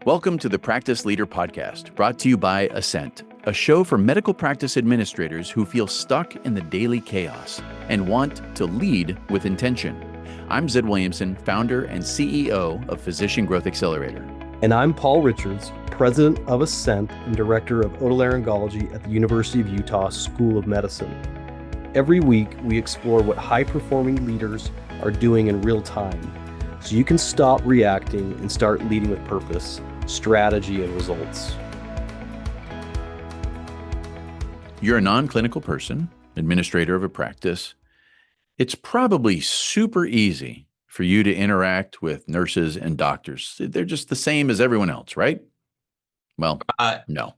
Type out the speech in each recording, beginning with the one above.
Welcome to the Practice Leader Podcast, brought to you by Ascent, a show for medical practice administrators who feel stuck in the daily chaos and want to lead with intention. I'm Zed Williamson, founder and CEO of Physician Growth Accelerator. And I'm Paul Richards, president of Ascent and director of otolaryngology at the University of Utah School of Medicine. Every week, we explore what high-performing leaders are doing in real time, so you can stop reacting and start leading with purpose, strategy, and results. You're a non-clinical person, administrator of a practice. It's probably super easy for you to interact with nurses and doctors. They're just the same as everyone else, right? Well, no.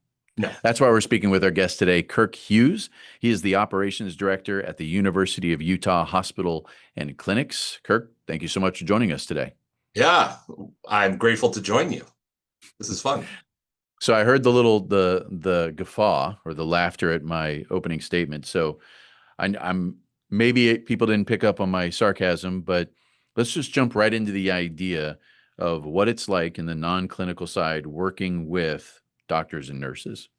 That's why we're speaking with our guest today, Kirk Hughs. He is the operations director at the University of Utah Hospital and Clinics. Kirk, thank you so much for joining us today. Yeah, I'm grateful to join you. This is fun. So I heard the guffaw or the laughter at my opening statement. So I'm maybe people didn't pick up on my sarcasm, but let's just jump right into the idea of what it's like in the non-clinical side working with doctors and nurses.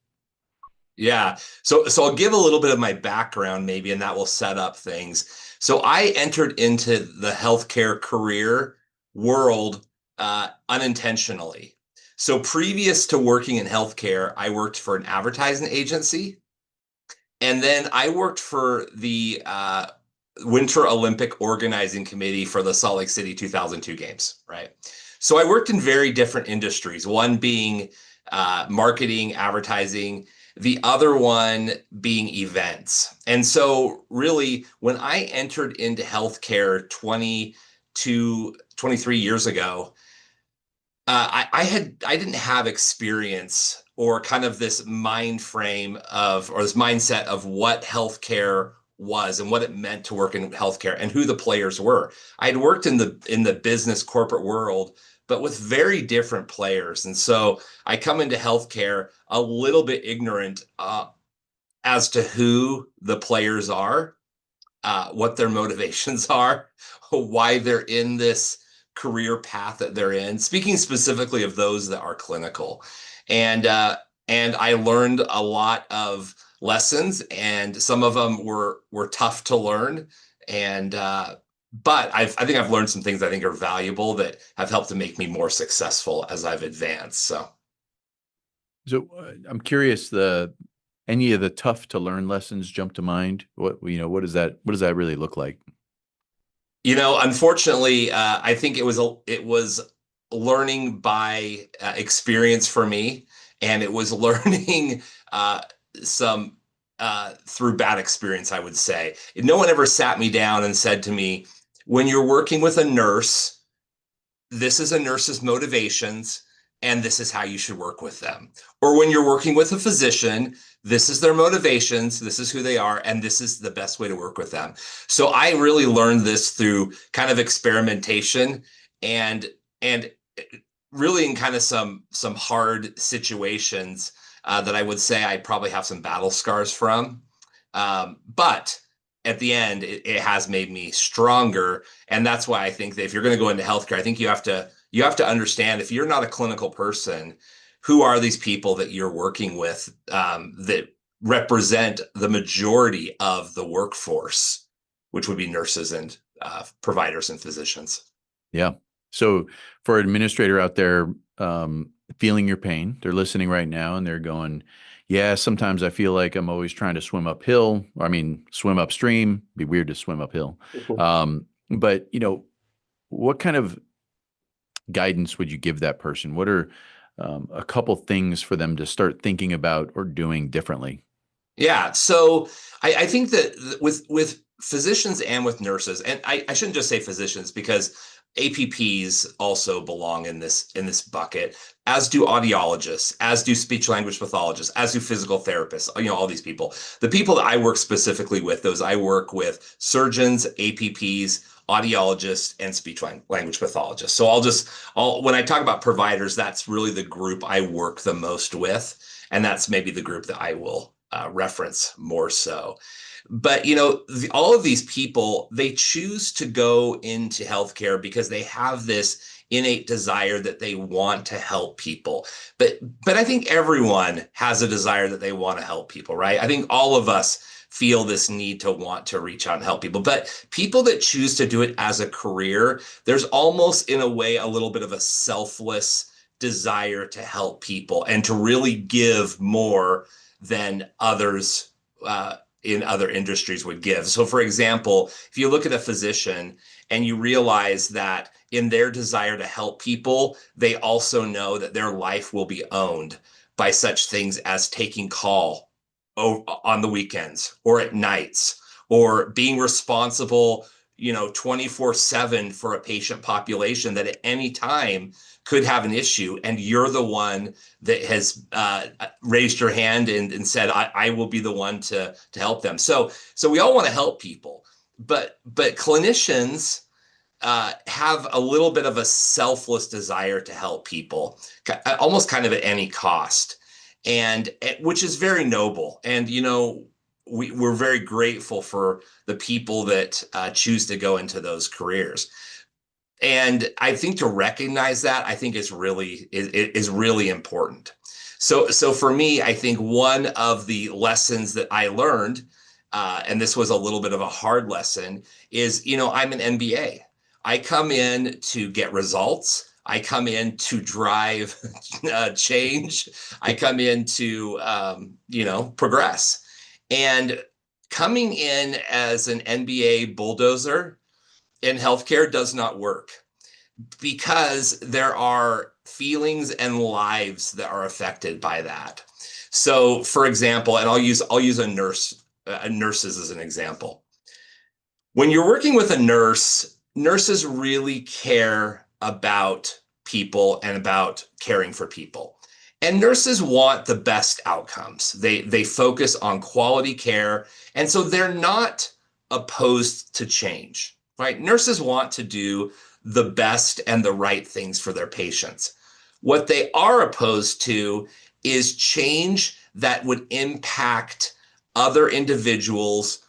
Yeah. So I'll give a little bit of my background maybe, and that will set up things. So I entered into the healthcare career world unintentionally. So previous to working in healthcare, I worked for an advertising agency. And then I worked for the Winter Olympic Organizing Committee for the Salt Lake City 2002 games, right? So I worked in very different industries, one being marketing, advertising, the other one being events. And so really, when I entered into healthcare 23 years ago, I didn't have experience or kind of this mind frame of, or this mindset of what healthcare was and what it meant to work in healthcare and who the players were. I had worked in the business corporate world, but with very different players. And so I come into healthcare a little bit ignorant as to who the players are, what their motivations are, why they're in this career path that they're in, speaking specifically of those that are clinical. And I learned a lot of lessons, and some of them were tough to learn. But I think I've learned some things I think are valuable that have helped to make me more successful as I've advanced. So I'm curious, any of the tough to learn lessons jump to mind? What does that really look like? Unfortunately, I think it was learning by experience for me, and it was learning some through bad experience, I would say. No one ever sat me down and said to me, when you're working with a nurse, this is a nurse's motivations, and this is how you should work with them. Or when you're working with a physician, this is their motivations, this is who they are, and this is the best way to work with them. So I really learned this through kind of experimentation and really in kind of some hard situations that I would say I probably have some battle scars from. But at the end, it has made me stronger. And that's why I think that if you're going to go into healthcare, I think you have to understand, if you're not a clinical person, who are these people that you're working with that represent the majority of the workforce, which would be nurses and providers and physicians. Yeah. So for an administrator out there feeling your pain, they're listening right now and they're going, yeah, sometimes I feel like I'm always trying to swim uphill. Swim upstream. Be weird to swim uphill. But what kind of guidance would you give that person? What are a couple things for them to start thinking about or doing differently? Yeah. So I think that with physicians and with nurses, and I shouldn't just say physicians, because APPs also belong in this bucket, as do audiologists, as do speech language pathologists, as do physical therapists, all these people. The people that I work specifically with, I work with surgeons, APPs, audiologists, and speech language pathologists. So when I talk about providers, that's really the group I work the most with. And that's maybe the group that I will reference more so. But, all of these people, they choose to go into healthcare because they have this innate desire that they want to help people. But I think everyone has a desire that they want to help people, right? I think all of us feel this need to want to reach out and help people. But people that choose to do it as a career, there's almost in a way a little bit of a selfless desire to help people and to really give more than others in other industries would give. So, for example, if you look at a physician and you realize that in their desire to help people, they also know that their life will be owned by such things as taking call on the weekends or at nights, or being responsible, 24/7 for a patient population that at any time could have an issue, and you're the one that has raised your hand and said, I will be the one to help them. So we all want to help people, but clinicians have a little bit of a selfless desire to help people, almost kind of at any cost, and which is very noble. And we're very grateful for the people that choose to go into those careers. And I think to recognize that, I think is really important. So for me, I think one of the lessons that I learned, and this was a little bit of a hard lesson, is I'm an MBA. I come in to get results. I come in to drive change. I come in to progress. And coming in as an MBA bulldozer in healthcare does not work, because there are feelings and lives that are affected by that. So, for example, and I'll use nurses as an example. When you're working with a nurse, nurses really care about people and about caring for people. And nurses want the best outcomes. They focus on quality care, and so they're not opposed to change. Right? Nurses want to do the best and the right things for their patients. What they are opposed to is change that would impact other individuals,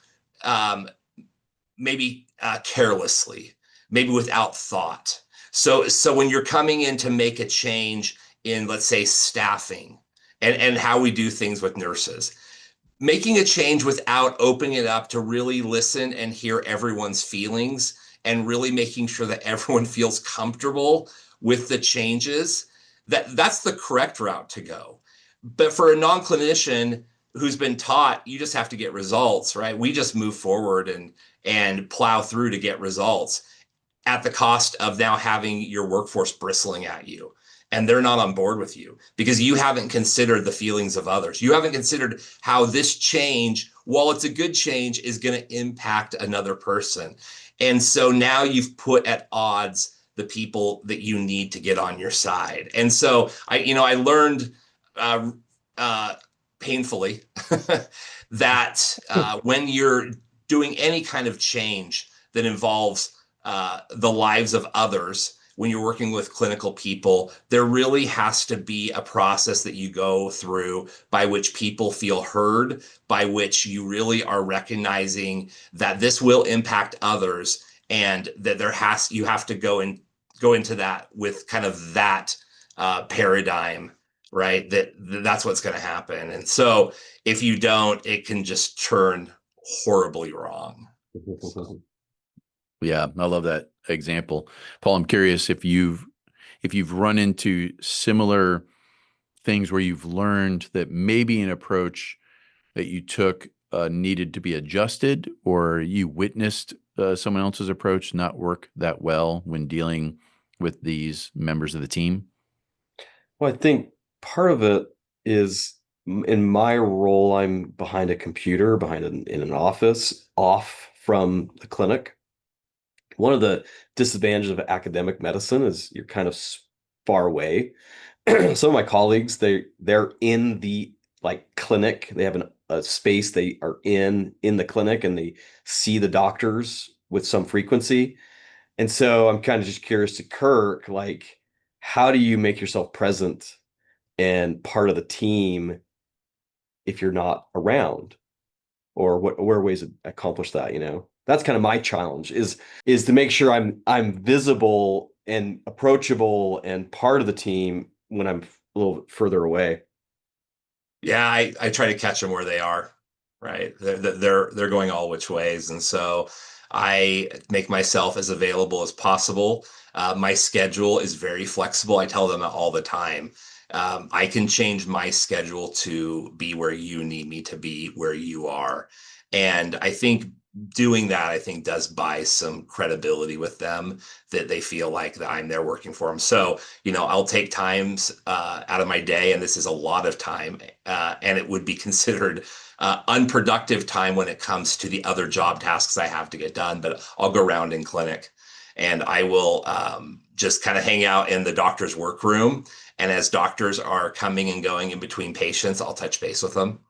maybe carelessly, maybe without thought. So when you're coming in to make a change in, let's say, staffing and how we do things with nurses, making a change without opening it up to really listen and hear everyone's feelings, and really making sure that everyone feels comfortable with the changes, that's the correct route to go. But for a non-clinician who's been taught, you just have to get results, right? We just move forward and plow through to get results at the cost of now having your workforce bristling at you. And they're not on board with you because you haven't considered the feelings of others. You haven't considered how this change, while it's a good change, is going to impact another person. And so now you've put at odds the people that you need to get on your side. And so I learned painfully that when you're doing any kind of change that involves the lives of others, when you're working with clinical people, there really has to be a process that you go through by which people feel heard, by which you really are recognizing that this will impact others, and that you have to go into that with kind of that paradigm, right? That's what's going to happen. And so if you don't, it can just turn horribly wrong. Yeah, I love that example. Paul, I'm curious if you've run into similar things where you've learned that maybe an approach that you took needed to be adjusted, or you witnessed someone else's approach not work that well when dealing with these members of the team? Well, I think part of it is in my role, I'm behind a computer, in an office, off from the clinic. One of the disadvantages of academic medicine is you're kind of far away. Some of my colleagues, they're in the clinic. They have a space they are in the clinic, and they see the doctors with some frequency. And so I'm kind of just curious to Kirk, how do you make yourself present and part of the team if you're not around? Or what are ways to accomplish that? That's kind of my challenge is to make sure I'm visible and approachable and part of the team when I'm a little further away. Yeah, I try to catch them where they are, right? They're going all which ways, and so I make myself as available as possible. My schedule is very flexible. I tell them all the time. I can change my schedule to be where you need me to be, where you are, and I think doing that, I think, does buy some credibility with them that they feel like that I'm there working for them. So, I'll take times out of my day, and this is a lot of time, and it would be considered unproductive time when it comes to the other job tasks I have to get done. But I'll go around in clinic, and I will just kind of hang out in the doctor's workroom. And as doctors are coming and going in between patients, I'll touch base with them.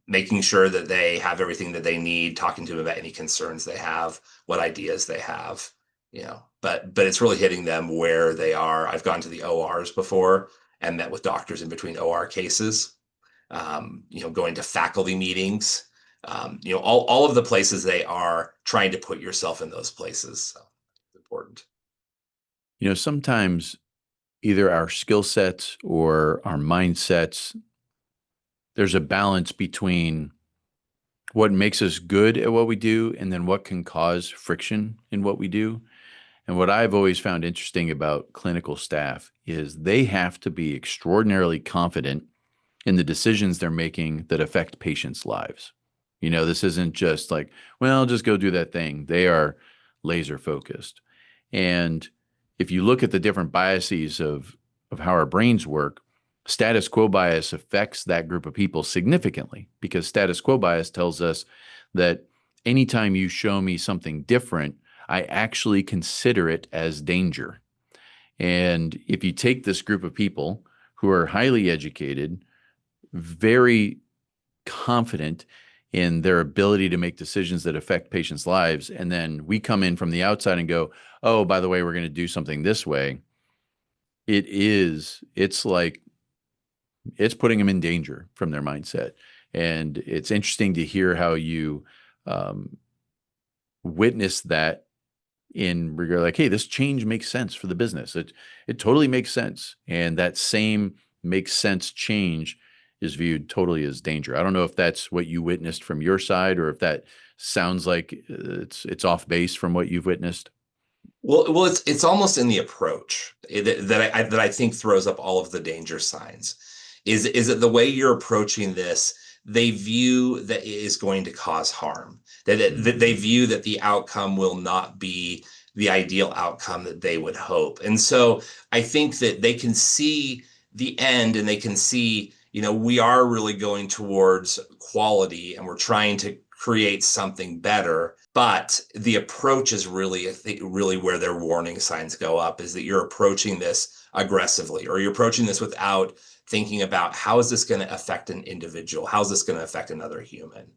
Making sure that they have everything that they need, talking to them about any concerns they have, what ideas they have, but it's really hitting them where they are. I've gone to the ORs before and met with doctors in between OR cases, going to faculty meetings, all of the places they are, trying to put yourself in those places. So it's important. Sometimes either our skill sets or our mindsets, there's a balance between what makes us good at what we do and then what can cause friction in what we do. And what I've always found interesting about clinical staff is they have to be extraordinarily confident in the decisions they're making that affect patients' lives. This isn't just like, well, just go do that thing. They are laser focused. And if you look at the different biases of how our brains work, status quo bias affects that group of people significantly, because status quo bias tells us that anytime you show me something different, I actually consider it as danger. And if you take this group of people who are highly educated, very confident in their ability to make decisions that affect patients' lives, and then we come in from the outside and go, oh, by the way, we're going to do something this way, it's like it's putting them in danger from their mindset. And it's interesting to hear how you witness that in regard, like, hey, this change makes sense for the business. It totally makes sense. And that same makes sense change is viewed totally as danger. I don't know if that's what you witnessed from your side, or if that sounds like it's off base from what you've witnessed. Well, it's almost in the approach that I think throws up all of the danger signs. Is it the way you're approaching this? They view that it is going to cause harm. That they view that the outcome will not be the ideal outcome that they would hope. And so I think that they can see the end, and they can see, we are really going towards quality, and we're trying to create something better. But the approach is really, I think, really where their warning signs go up, is that you're approaching this aggressively, or you're approaching this without thinking about how is this going to affect an individual? How is this going to affect another human?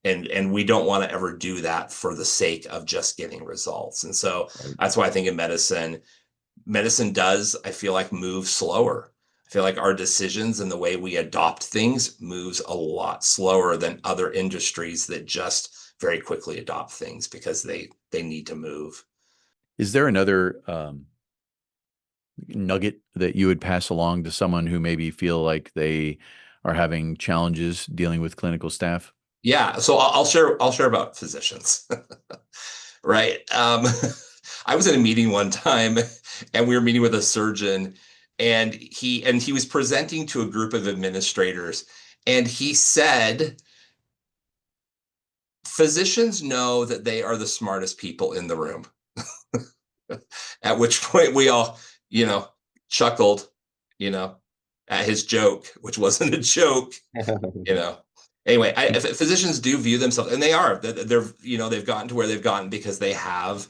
And we don't want to ever do that for the sake of just getting results. And so that's why I think in medicine does, I feel like, move slower. I feel like our decisions and the way we adopt things moves a lot slower than other industries that just very quickly adopt things because they need to move. Is there another nugget that you would pass along to someone who maybe feel like they are having challenges dealing with clinical staff? Yeah, so I'll share about physicians. Right. I was in a meeting one time, and we were meeting with a surgeon, and he was presenting to a group of administrators, and he said, physicians know that they are the smartest people in the room. At which point we all, chuckled, at his joke, which wasn't a joke, you know. Anyway, physicians do view themselves, and they're they've gotten to where they've gotten because they have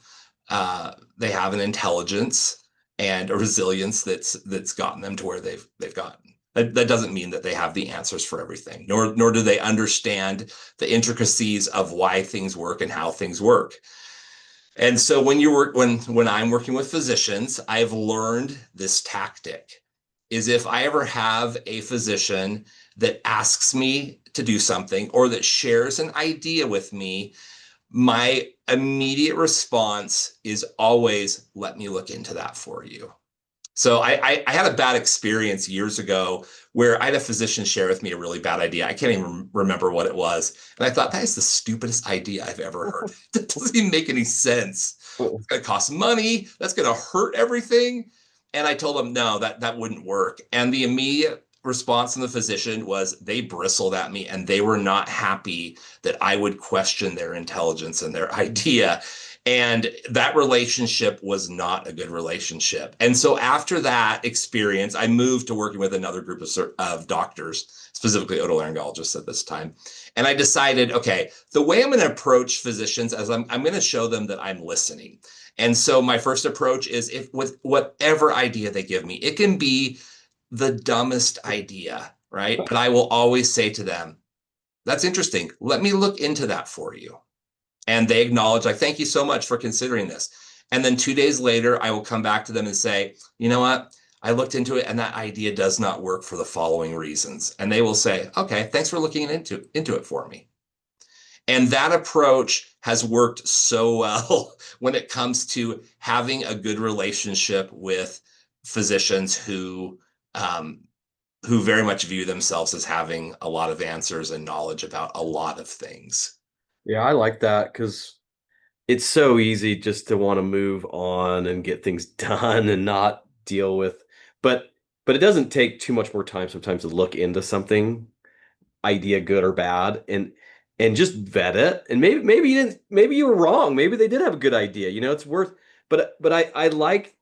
an intelligence and a resilience that's gotten them to where they've gotten. That doesn't mean that they have the answers for everything, nor do they understand the intricacies of why things work and how things work. And so when I'm working with physicians, I've learned this tactic is if I ever have a physician that asks me to do something or that shares an idea with me, my immediate response is always, let me look into that for you. So I had a bad experience years ago where I had a physician share with me a really bad idea. I can't even remember what it was. And I thought, that is the stupidest idea I've ever heard. That doesn't even make any sense. It's going to cost money. That's going to hurt everything. And I told them, no, that wouldn't work. And the immediate response from the physician was they bristled at me and they were not happy that I would question their intelligence and their idea. And that relationship was not a good relationship. And so after that experience, I moved to working with another group of doctors, specifically otolaryngologists at this time. And I decided, okay, the way I'm going to approach physicians is I'm going to show them that I'm listening. And so my first approach is, if with whatever idea they give me, it can be the dumbest idea, right? But I will always say to them, that's interesting. Let me look into that for you. And they acknowledge, like, thank you so much for considering this. And then 2 days later, I will come back to them and say, you know what? I looked into it and that idea does not work for the following reasons. And they will say, okay, thanks for looking into it for me. And that approach has worked so well when it comes to having a good relationship with physicians who very much view themselves as having a lot of answers and knowledge about a lot of things. Yeah, I like that because it's so easy just to want to move on and get things done and not deal with, but it doesn't take too much more time sometimes to look into something, idea good or bad, and just vet it. And maybe you didn't, maybe you were wrong. Maybe they did have a good idea. It's worth, but I like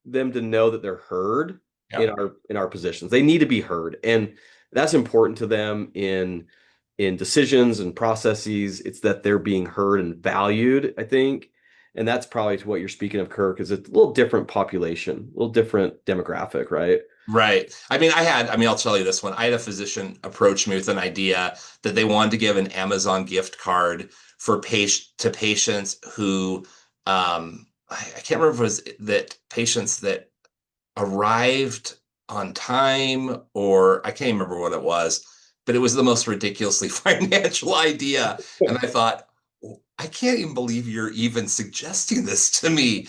them to know that they're heard Yeah. in our positions. They need to be heard. And that's important to them in decisions and processes. It's that they're being heard and valued, I think. And that's probably to what you're speaking of, Kirk, is it's a little different population, a little different demographic, right? Right. I'll tell you this one. I had a physician approach me with an idea that they wanted to give an Amazon gift card to patients who, I can't remember if it was that patients that arrived on time, or I can't remember what it was, but it was the most ridiculously financial idea. And I thought, I can't even believe you're even suggesting this to me.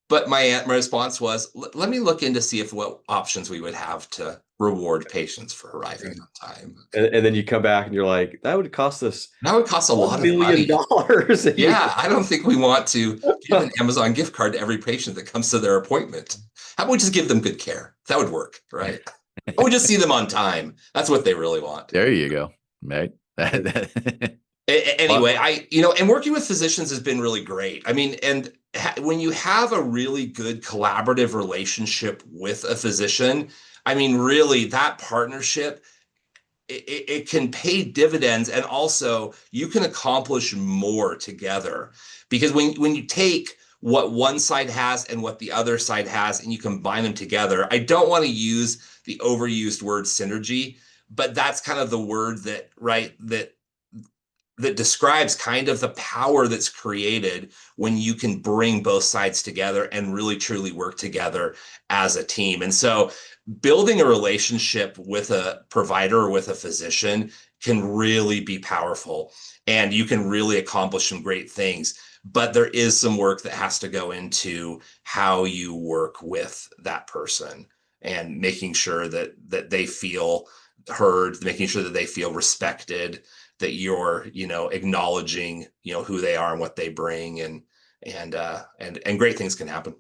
But my response was, let me look into see if what options we would have to reward patients for arriving on time. And then you come back and you're like, that would cost us That would cost a lot of money. $1 million. Yeah, I don't think we want to give an Amazon gift card to every patient that comes to their appointment. How about we just give them good care? That would work, right? Or we just see them on time. That's what they really want. There you go. Right. Anyway, and working with physicians has been really great. I mean, and when you have a really good collaborative relationship with a physician, I mean, really that partnership, it can pay dividends, and also you can accomplish more together, because when you take what one side has and what the other side has and you combine them together, I don't want to use the overused word synergy, but that's kind of the word that describes kind of the power that's created when you can bring both sides together and really truly work together as a team. And so building a relationship with a provider or with a physician can really be powerful, and you can really accomplish some great things. But there is some work that has to go into how you work with that person and making sure that they feel heard, making sure that they feel respected, that you're, acknowledging, who they are and what they bring, and great things can happen.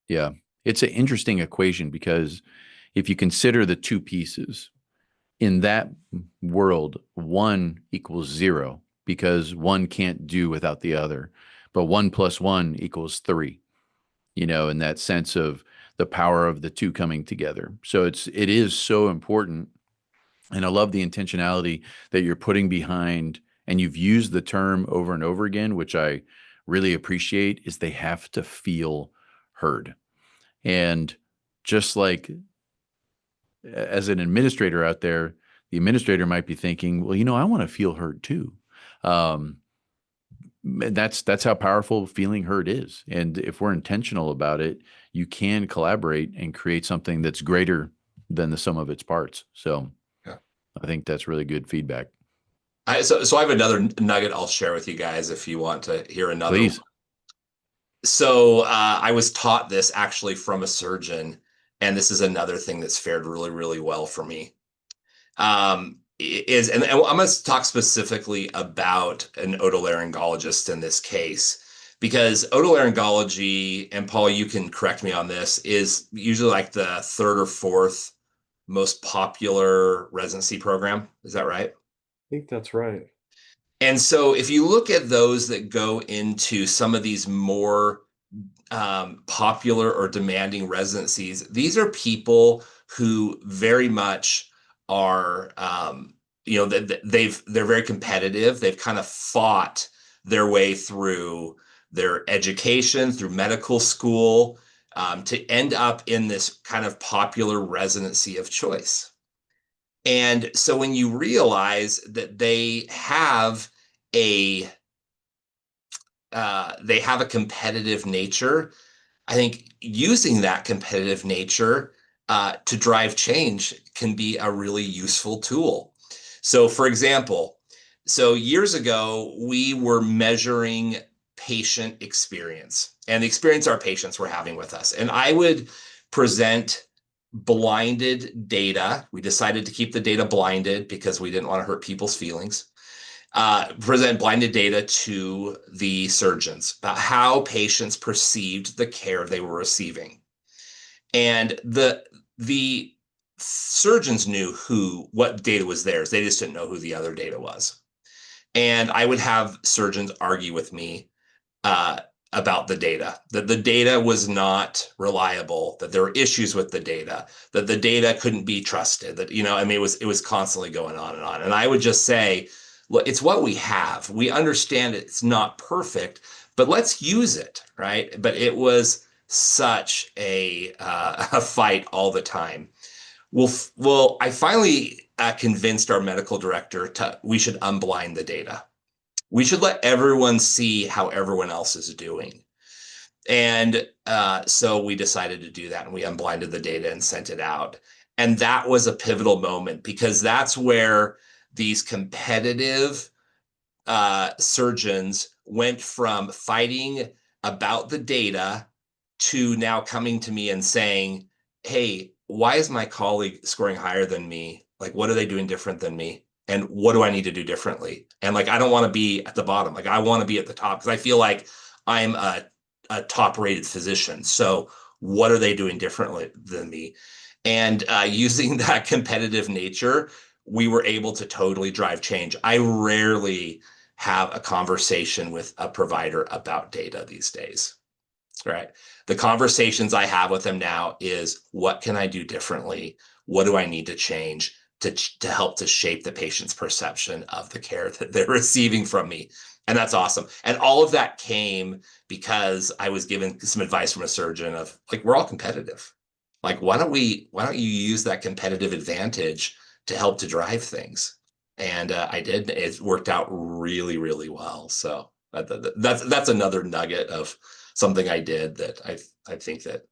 Yeah. It's an interesting equation, because if you consider the two pieces in that world, 1 equals 0, because one can't do without the other, but 1 + 1 = 3, in that sense of the power of the two coming together. So it is so important. And I love the intentionality that you're putting behind, and you've used the term over and over again, which I really appreciate, is they have to feel heard. And just like as an administrator out there, the administrator might be thinking, well, I want to feel heard too. That's how powerful feeling heard is. And if we're intentional about it, you can collaborate and create something that's greater than the sum of its parts. So Yeah. I think that's really good feedback. So I have another nugget I'll share with you guys if you want to hear another one. Please. So I was taught this actually from a surgeon, and this is another thing that's fared really, really well for me. And I'm going to talk specifically about an otolaryngologist in this case, because otolaryngology, and Paul, you can correct me on this, is usually like the third or fourth most popular residency program. Is that right? I think that's right. And so if you look at those that go into some of these more popular or demanding residencies, these are people who very much are, they're very competitive. They've kind of fought their way through their education, through medical school, to end up in this kind of popular residency of choice. And so when you realize that a they have a competitive nature, I think using that competitive nature to drive change can be a really useful tool. So, for example, so years ago, we were measuring patient experience and the experience our patients were having with us. And I would present blinded data. We decided to keep the data blinded because we didn't want to hurt people's feelings. Present blinded data to the surgeons about how patients perceived the care they were receiving. And the surgeons knew what data was theirs. They just didn't know who the other data was. And I would have surgeons argue with me about the data, that the data was not reliable, that there were issues with the data, that the data couldn't be trusted, that, it was constantly going on and on. And I would just say, look, it's what we have. We understand it's not perfect, but let's use it, right? But it was such a fight all the time. Well, I finally convinced our medical director we should unblind the data. We should let everyone see how everyone else is doing. And so we decided to do that, and we unblinded the data and sent it out. And that was a pivotal moment because that's where these competitive surgeons went from fighting about the data to now coming to me and saying, hey, why is my colleague scoring higher than me? Like, what are they doing different than me? And what do I need to do differently? And like, I don't want to be at the bottom. Like, I want to be at the top because I feel like I'm a top rated physician. So what are they doing differently than me? And using that competitive nature, we were able to totally drive change. I rarely have a conversation with a provider about data these days, right? The conversations I have with them now is, what can I do differently? What do I need to change to help to shape the patient's perception of the care that they're receiving from me? And that's awesome. And all of that came because I was given some advice from a surgeon of like, we're all competitive. Like, why don't you use that competitive advantage to help to drive things? And I did. It worked out really, really well. So that's another nugget of something I did that I think that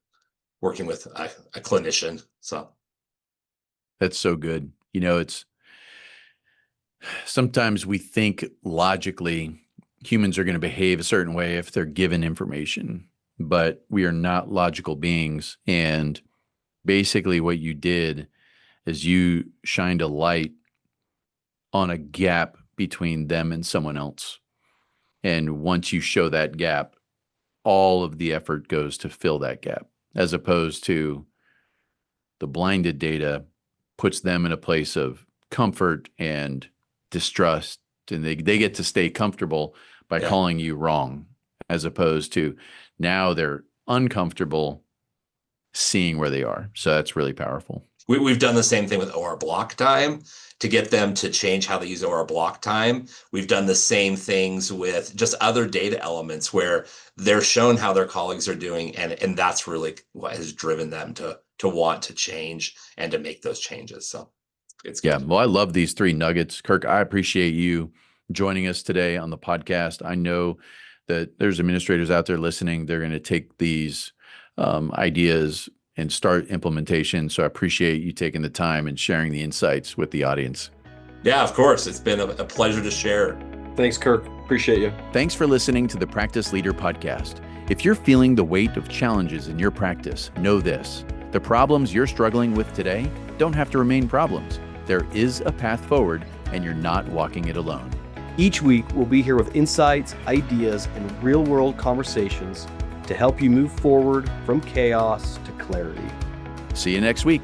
working with a clinician. So That's so good. It's sometimes we think logically humans are going to behave a certain way if they're given information, but we are not logical beings. And basically what you did is you shined a light on a gap between them and someone else. And once you show that gap, all of the effort goes to fill that gap, as opposed to the blinded data puts them in a place of comfort and distrust. And they get to stay comfortable by yeah. calling you wrong, as opposed to now they're uncomfortable seeing where they are. So that's really powerful. We've done the same thing with OR block time to get them to change how they use OR block time. We've done the same things with just other data elements where they're shown how their colleagues are doing, and that's really what has driven them to want to change and to make those changes. So it's good. Yeah. Well, I love these three nuggets. Kirk, I appreciate you joining us today on the podcast. I know that there's administrators out there listening. They're going to take these ideas and start implementation. So I appreciate you taking the time and sharing the insights with the audience. Yeah, of course. It's been a pleasure to share. Thanks, Kirk. Appreciate you. Thanks for listening to the Practice Leader Podcast. If you're feeling the weight of challenges in your practice, know this: the problems you're struggling with today don't have to remain problems. There is a path forward, and you're not walking it alone. Each week, we'll be here with insights, ideas, and real-world conversations to help you move forward from chaos to clarity. See you next week.